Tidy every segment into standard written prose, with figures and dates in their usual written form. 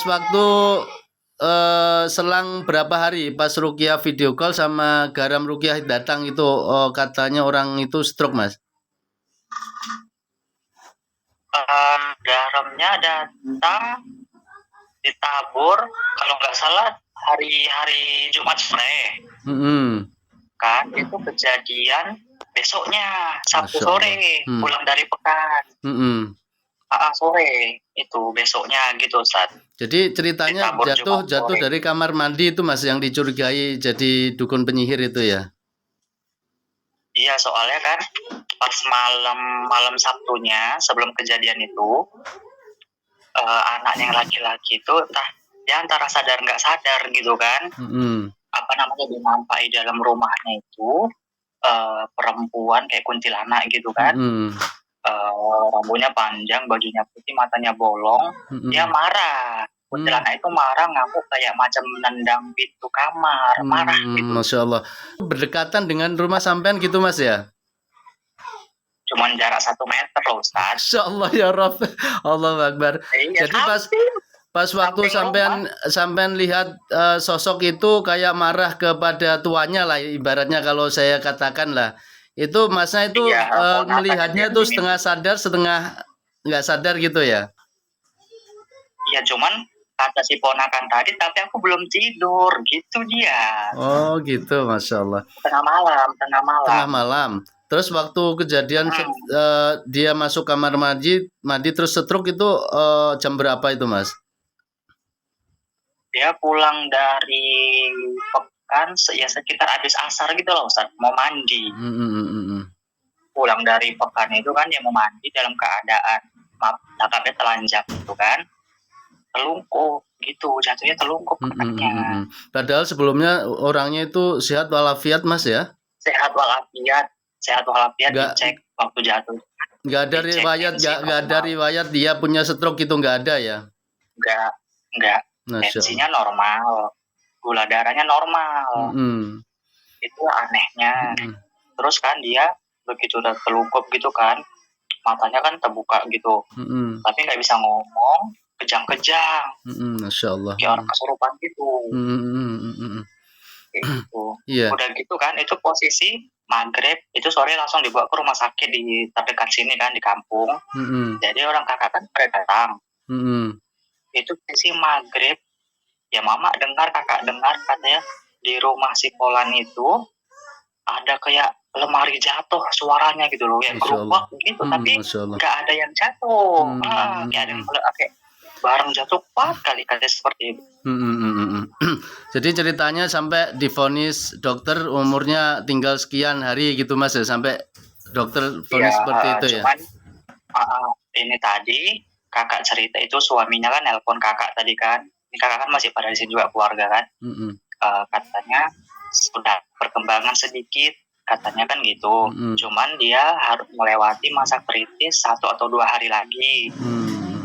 waktu selang berapa hari pas Rukiah video call sama Garam Rukiah datang itu katanya orang itu stroke, Mas. Garamnya datang ditabur kalau nggak salah hari Jumat sore. Kan itu kejadian besoknya Sabtu sore pulang dari pekan. Sore itu besoknya gitu, Ustaz. Jadi ceritanya jatuh dari kamar mandi itu, Mas, yang dicurigai jadi dukun penyihir itu ya? Iya, soalnya kan pas malam Sabtunya sebelum kejadian itu anaknya yang laki-laki itu dia antara sadar nggak sadar gitu kan. Apa namanya, dinampai dalam rumahnya itu perempuan kayak kuntilanak gitu kan. Rambutnya panjang, bajunya putih, matanya bolong. Dia marah. Kuntilanak itu marah, ngamuk kayak macam nendang pintu kamar, marah gitu. Masya Allah. Berdekatan dengan rumah sampean gitu, Mas ya? Cuman jarak 1 meter loh, Ustaz. Masya Allah ya Rabb. Allah Akbar. Iya, jadi pas waktu sampean lihat sosok itu kayak marah kepada tuannya lah, ibaratnya kalau saya katakan lah. Itu Masnya itu melihatnya tuh setengah sadar, setengah nggak sadar gitu ya? Iya, cuman kata si ponakan tadi, tapi aku belum tidur, gitu dia. Oh gitu, Masya Allah. Tengah malam. Terus waktu kejadian dia masuk kamar mandi terus stroke itu jam berapa itu, Mas? Dia pulang dari pekan ya sekitar habis asar gitu loh, Ustaz, mau mandi. Pulang dari pekan itu kan dia mau mandi dalam keadaan takapnya telanjang gitu kan, telungkup gitu, jatuhnya telungkup anaknya. Padahal sebelumnya orangnya itu sehat walafiat, Mas ya? Sehat walafiat dicek waktu jatuh. Nggak ada riwayat dia punya stroke itu, nggak ada ya? Nggak. Tensinya normal, gula darahnya normal. Itu anehnya. Terus kan dia begitu udah telungkup gitu kan, matanya kan terbuka gitu, tapi nggak bisa ngomong, kejang-kejang. Masya Allah. Kayak orang kesurupan gitu. Gitu. Udah gitu kan, itu posisi maghrib, itu sore langsung dibawa ke rumah sakit di terdekat sini kan, di kampung. Jadi orang kakak kan pada datang. Itu posisi maghrib, ya mama dengar, kakak dengar katanya di rumah si Polan itu ada kayak lemari jatuh suaranya gitu loh, yang gerubak gitu, tapi nggak ada yang jatuh. Kayak ada yang kayak barang jatuh kali seperti itu. Jadi ceritanya sampai divonis dokter umurnya tinggal sekian hari gitu, Mas ya, sampai dokter vonis seperti itu ya. Cuman ini tadi kakak cerita itu suaminya kan nelpon kakak tadi kan. Ini kakak kan masih pada di sini juga keluarga kan. Katanya sudah perkembangan sedikit, katanya kan gitu. Cuman dia harus melewati masa kritis 1 atau 2 hari lagi.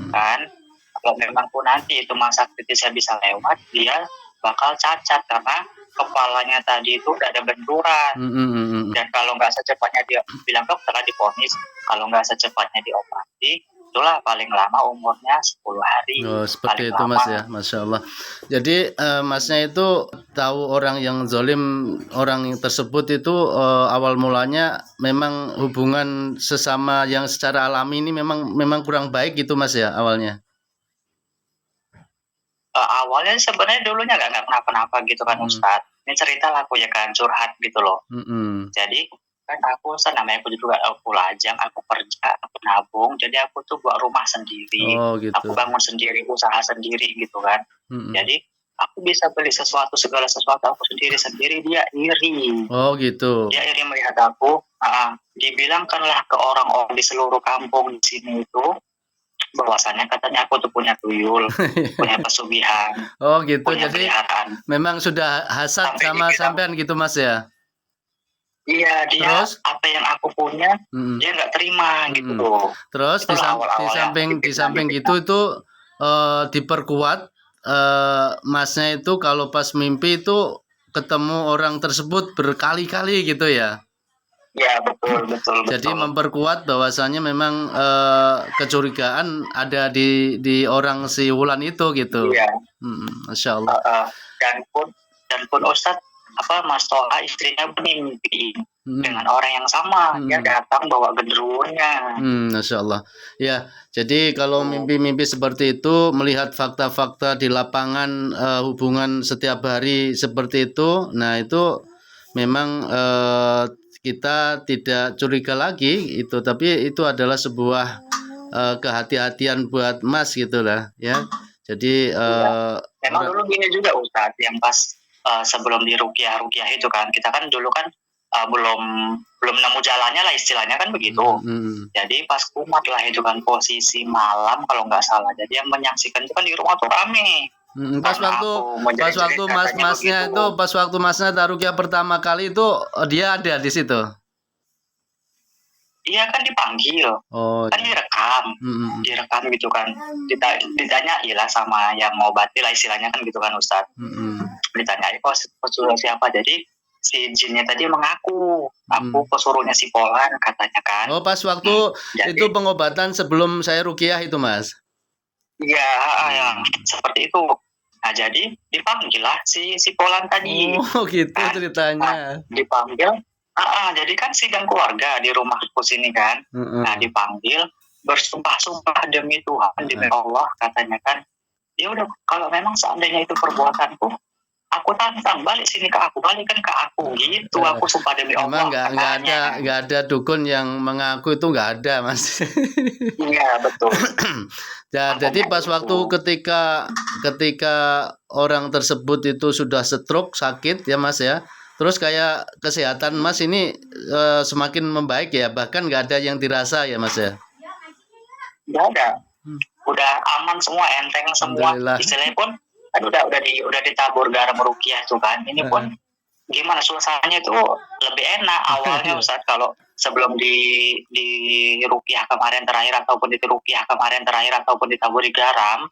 Kan kalau memang pun nanti itu masa kritisnya bisa lewat, dia bakal cacat karena kepalanya tadi itu udah ada benturan. Dan kalau nggak secepatnya dia bilang dokter divonis, kalau nggak secepatnya dioperasi, itulah paling lama umurnya 10 hari. Oh, seperti itu, Mas ya, Masya Allah. Jadi Masnya itu tahu orang yang zalim, orang tersebut itu awal mulanya memang hubungan sesama yang secara alami ini memang kurang baik gitu, Mas ya, awalnya. Awalnya sebenarnya dulunya nggak kenapa-napa gitu kan, Ustaz. Ini cerita lah aku ya kan, curhat gitu loh. Jadi kan aku namanya aku juga aku lajang, aku kerja, aku nabung, jadi aku tuh buat rumah sendiri. Gitu. Aku bangun sendiri, usaha sendiri gitu kan. Jadi aku bisa beli segala sesuatu aku sendiri, dia iri. Oh gitu. Dia iri melihat aku. Dibilangkanlah ke orang-orang di seluruh kampung di sini itu bahwasannya katanya aku tuh punya tuyul, punya pesugihan. Oh gitu. Jadi memang sudah hasad sama sampean gitu, Mas ya? Iya, dia apa yang aku punya dia nggak terima gitu. Terus di samping gitu itu diperkuat Masnya itu kalau pas mimpi itu ketemu orang tersebut berkali-kali gitu ya? Ya, betul, betul, Jadi betul. memperkuat bahwasannya memang kecurigaan ada di orang si Wulan itu gitu. Iya. Masya Allah. Dan pun Ustadz, Mas Toha istrinya pun mimpi dengan orang yang sama. Dia datang bawa genderuwonya. Masya Allah. Ya, jadi kalau mimpi-mimpi seperti itu, melihat fakta-fakta di lapangan, hubungan setiap hari seperti itu, nah itu memang kita tidak curiga lagi itu, tapi itu adalah sebuah kehati-hatian buat Mas gitulah ya. Jadi memang dulu gini juga Ustadz, yang pas sebelum di ruqyah itu kan, kita kan dulu kan belum nemu jalannya lah istilahnya kan begitu. Jadi pas kumat lah itu kan, posisi malam kalau nggak salah. Jadi yang menyaksikan itu kan di rumah tuh rame. Pas waktu masnya taruhnya pertama kali itu dia ada di situ. Iya kan dipanggil, kan direkam gitu kan. Ditanya lah sama yang ngobati lah istilahnya kan gitu kan Ustadz. Ditanyai pesuruh siapa, jadi si jinnya tadi mengaku aku pesuruhnya si Polan katanya kan. Oh, pas waktu itu pengobatan sebelum saya ruqyah itu Mas. Iya, yang seperti itu. Nah, jadi dipanggil lah si Polan tadi. Oh, gitu ceritanya. Dipanggil. Jadi kan sidang keluarga di rumahku sini kan. Nah, dipanggil bersumpah-sumpah demi Tuhan, demi Allah katanya kan. Ya udah, kalau memang seandainya itu perbuatanku, aku tantang balik sini ke aku, balikan ke aku gitu. Aku sumpah demi Allah. Emang nggak ada dukun yang mengaku itu, nggak ada Mas. Iya betul. Jadi pas waktu ketika orang tersebut itu sudah stroke, sakit ya Mas ya. Terus kayak kesehatan Mas ini semakin membaik ya, bahkan nggak ada yang dirasa ya Mas ya. Nggak ada. Udah aman semua, enteng semua. Istilahnya pun kan udah ditabur garam ruqyah tuh kan. Ini pun gimana suasananya itu lebih enak awalnya Ustadz, kalau sebelum di ruqyah kemarin terakhir ataupun di ruqyah kemarin terakhir ataupun ditaburi garam.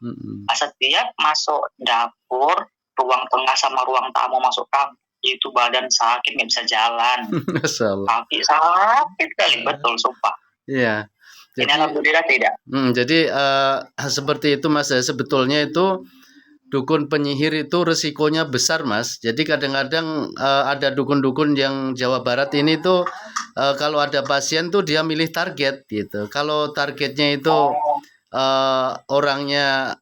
Setiap masuk dapur, ruang tengah sama ruang tamu masuk kamar, itu badan sakit, nggak bisa jalan. Kaki sakit kali, betul sumpah. Iya. Ini alhamdulillah tidak. Jadi seperti itu Mas, sebetulnya itu dukun penyihir itu resikonya besar Mas. Jadi kadang-kadang ada dukun-dukun yang Jawa Barat ini tuh kalau ada pasien tuh dia milih target gitu. Kalau targetnya itu orangnya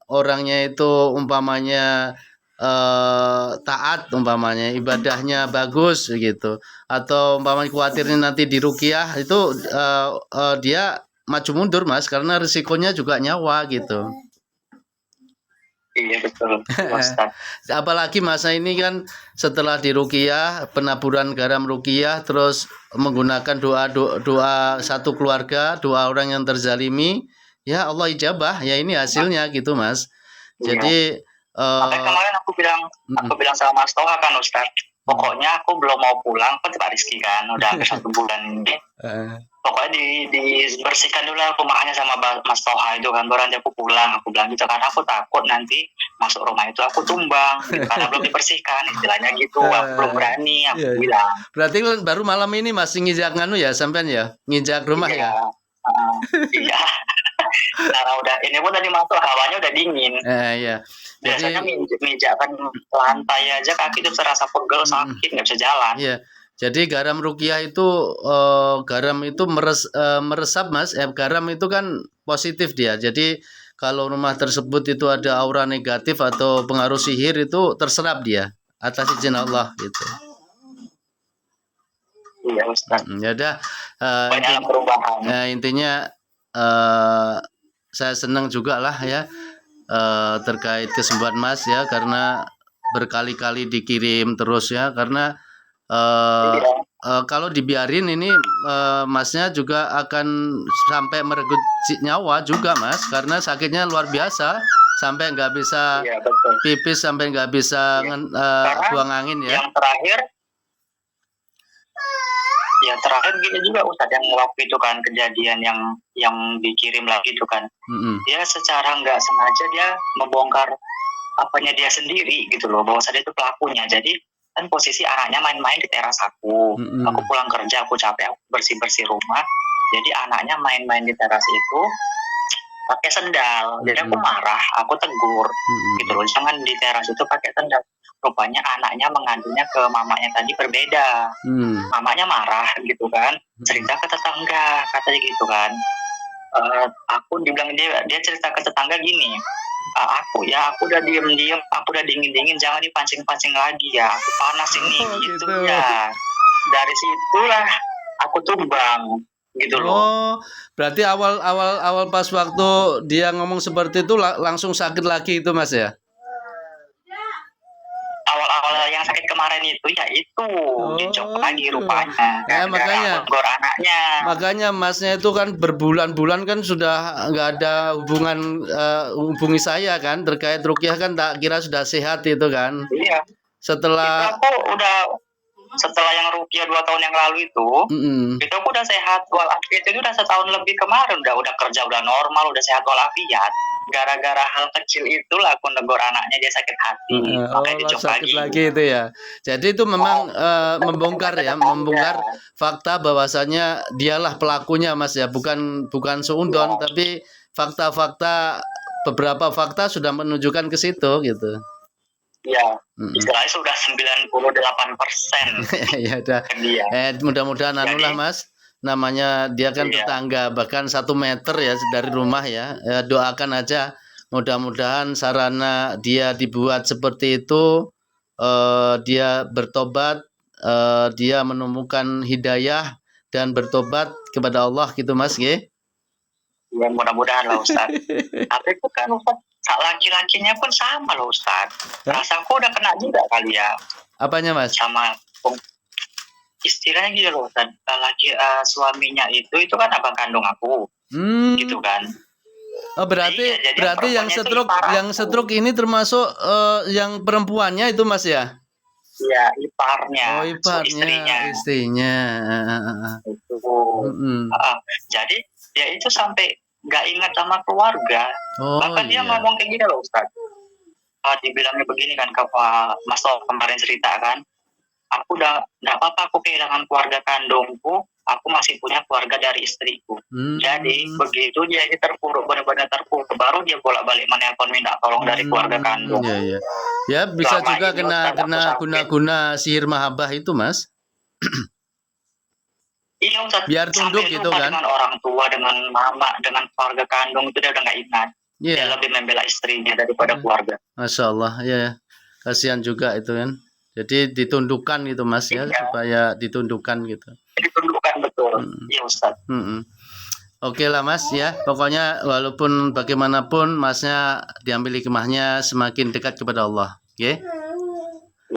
itu umpamanya taat, umpamanya ibadahnya bagus gitu, atau umpamanya khawatirnya nanti di ruqyah itu dia maju mundur Mas, karena risikonya juga nyawa gitu. Iya betul. Apalagi masa ini kan setelah di ruqyah, penaburan garam ruqyah, terus menggunakan doa satu keluarga, doa orang yang terzalimi, ya Allah ijabah, ya ini hasilnya gitu Mas. Jadi makanya kemarin aku bilang sama Mas Toha kan Ustadz, pokoknya aku belum mau pulang, kan Pak Rizky kan udah hampir 1 bulan ini. Pokoknya dibersihkan dulu rumahnya sama Mas Toha itu kan, baru nanti aku pulang. Aku bilang gitu karena aku takut nanti masuk rumah itu aku tumbang gitu, karena belum dibersihkan istilahnya gitu. Aku belum berani, aku bilang. Berarti baru malam ini masih ngijak ya sampean ya, ngijak rumah ya. Iya. Karena udah ini pun tadi masuk hawanya udah dingin. Iya. Biasanya mijakkan lantai aja kaki itu terasa pegel, sakit, nggak bisa jalan. Iya. Jadi garam ruqyah itu meresap Mas. Garam itu kan positif dia. Jadi kalau rumah tersebut itu ada aura negatif atau pengaruh sihir, itu terserap dia atas izin Allah gitu. Iya Ustaz. Ya udah. Banyak perubahan. Intinya saya senang juga lah ya terkait kesembuhan Mas ya, karena berkali-kali dikirim terus ya, karena kalau dibiarin ini Masnya juga akan sampai merenggut nyawa juga Mas, karena sakitnya luar biasa sampai nggak bisa pipis, sampai nggak bisa buang angin ya. Yang terakhir gini juga Ustadz, yang waktu itu kan kejadian yang dikirim lagi itu kan, dia secara nggak sengaja dia membongkar apanya dia sendiri gitu loh, bahwa dia itu pelakunya. Jadi kan posisi anaknya main-main di teras aku. Aku pulang kerja, aku capek, aku bersih-bersih rumah. Jadi anaknya main-main di teras itu pakai sendal. Jadi aku marah, aku tegur gitu loh, jangan di teras itu pakai sendal. Rupanya anaknya mengadunya ke mamanya tadi berbeda. Mamanya marah gitu kan, cerita ke tetangga katanya gitu kan. Aku dibilang dia cerita ke tetangga gini, aku udah diem, aku udah dingin, jangan dipancing-pancing lagi ya, aku panas ini gitu ya. Dari situlah aku tumbang gitu loh. Oh, berarti awal pas waktu dia ngomong seperti itu langsung sakit lagi itu Mas ya? Awal-awal yang sakit kemarin itu ya itu dicop lagi rupanya. Makanya Masnya itu kan berbulan-bulan kan sudah nggak ada hubungi saya kan terkait ruqyah kan, tak kira sudah sehat itu kan. Iya. Setelah yang ruqyah 2 tahun yang lalu itu aku udah sehat walafiat, itu udah setahun lebih kemarin, udah kerja, udah normal, udah sehat walafiat. Gara-gara hal kecil itulah aku negur anaknya, dia sakit hati, makanya dia sakit lagi itu ya. Jadi itu memang membongkar fakta bahwasanya dialah pelakunya Mas ya, bukan seudon, tapi beberapa fakta sudah menunjukkan ke situ gitu. Ya, istilahnya sudah 98%. Ya udah. Mudah-mudahan anulah Mas. Namanya dia kan tetangga, bahkan 1 meter ya dari rumah ya. Doakan aja mudah-mudahan sarana dia dibuat seperti itu, dia bertobat, dia menemukan hidayah dan bertobat kepada Allah gitu Mas ya. Ya mudah-mudahan lah Ustaz. Tapi itu kan Ustaz, laki-lakinya pun sama loh Ustaz. Rasaku udah kena juga kali ya. Apanya Mas? Sama istilahnya gitu loh Ustaz. Suaminya itu kan abang kandung aku. Gitu kan. Oh, berarti yang stroke ini termasuk yang perempuannya itu Mas ya? Iya, iparnya. Oh, istrinya. Itu. Jadi dia itu sampai nggak ingat sama keluarga. Bahkan dia ngomong kayak gini loh Ustaz. Dibilangnya begini kan, Mas Tol kemarin cerita kan, aku udah nggak apa-apa, aku kehilangan keluarga kandungku, aku masih punya keluarga dari istriku. Jadi begitu dia benar-benar terpuruk, baru dia bolak-balik menelpon minta tolong dari keluarga kandung. Ya bisa juga kena guna sihir mahabbah itu Mas. Iya Ustaz, biar tunduk gitu kan. Dengan orang tua, dengan mama, dengan keluarga kandung itu dia udah nggak ingat. Dia lebih membela istrinya daripada keluarga. Masya Allah, ya kasihan juga itu kan. Jadi ditundukkan gitu Mas ya, supaya ditundukkan gitu. Ditundukkan betul, iya Ustaz. Oke lah Mas ya, pokoknya walaupun bagaimanapun Masnya diambil hikmahnya semakin dekat kepada Allah. Oke.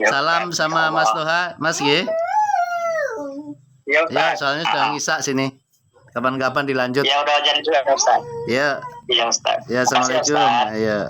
Salam sama Mas Toha, Mas ya. Ya, soalnya sudah ngisak sini. Kapan-kapan dilanjut. Ya udah azan juga Ustaz. Ya. Iya Ustaz. Ya, assalamualaikum. Ya.